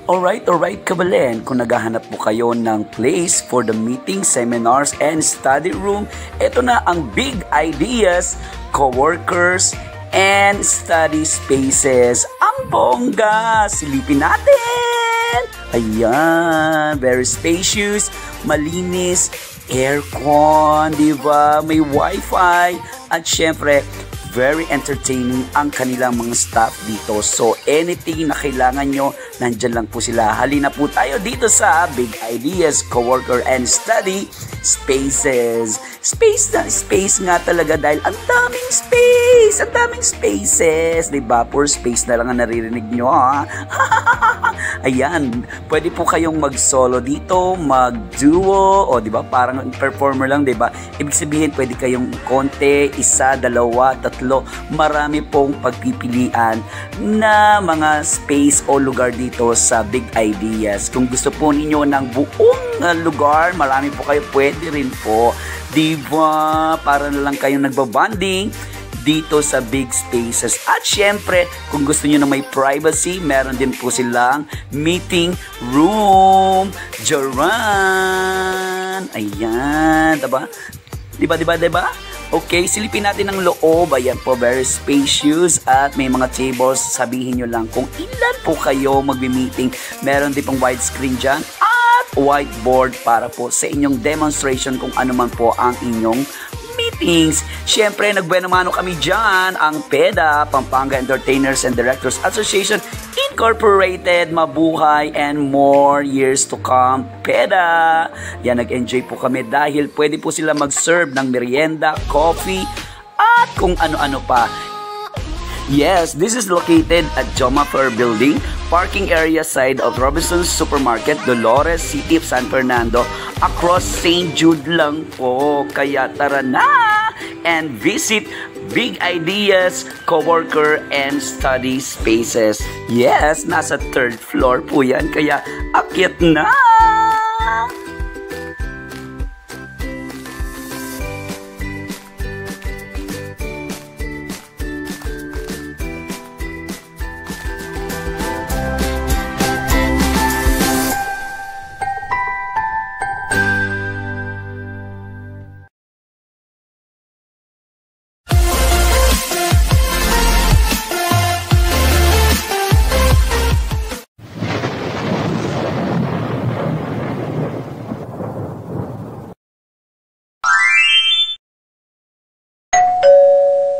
Alright, Kabalen. Kung naghahanap po kayo ng place for the meeting, seminars, and study room, ito na ang Big Ideas, Coworkers, and Study Spaces. Ang bongga! Silipin natin! Ayan, very spacious, malinis, aircon, diba? May wifi, at syempre, very entertaining ang kanilang mga staff dito. So, anything na kailangan nyo, nandyan lang po sila. Halina po tayo dito sa Big Ideas, Coworker and Study Spaces. Space nga talaga dahil ang daming space! Ang daming spaces! Diba? Pure space na lang ang naririnig nyo, ha? Ayan, pwede po kayong mag-solo dito, mag-duo, o diba? Parang performer lang, diba? Ibig sabihin, pwede kayong konti, isa, dalawa, tatlo, marami pong pagpipilian na mga space o lugar dito sa Big Ideas. Kung gusto po ninyo ng buong lugar, marami po kayo, pwede rin po. Diba? Para na lang kayong nagbabanding dito sa Big Spaces. At syempre, kung gusto niyo na may privacy, meron din po silang meeting room. Jaran! Ayan, diba? Diba? Okay, silipin natin ang loob. Ayan po, very spacious at may mga tables. Sabihin nyo lang kung ilan po kayo magbi-meeting. Meron din pong widescreen dyan at whiteboard para po sa inyong demonstration kung ano man po ang inyong meetings. Siyempre, nagbuenamano kami dyan, ang PEDA, Pampanga Entertainers and Directors Association Incorporated, mabuhay and more years to come. PEDA! Yan, nag-enjoy po kami dahil pwede po sila mag-serve ng merienda, coffee, at kung ano-ano pa. Yes, this is located at Joma Fair Building, parking area side of Robinson's Supermarket, Dolores City of San Fernando, across St. Jude lang po. Kaya tara na and visit Big Ideas, Coworker and Study Spaces. Yes, nasa 3rd floor po yan, kaya akyat na!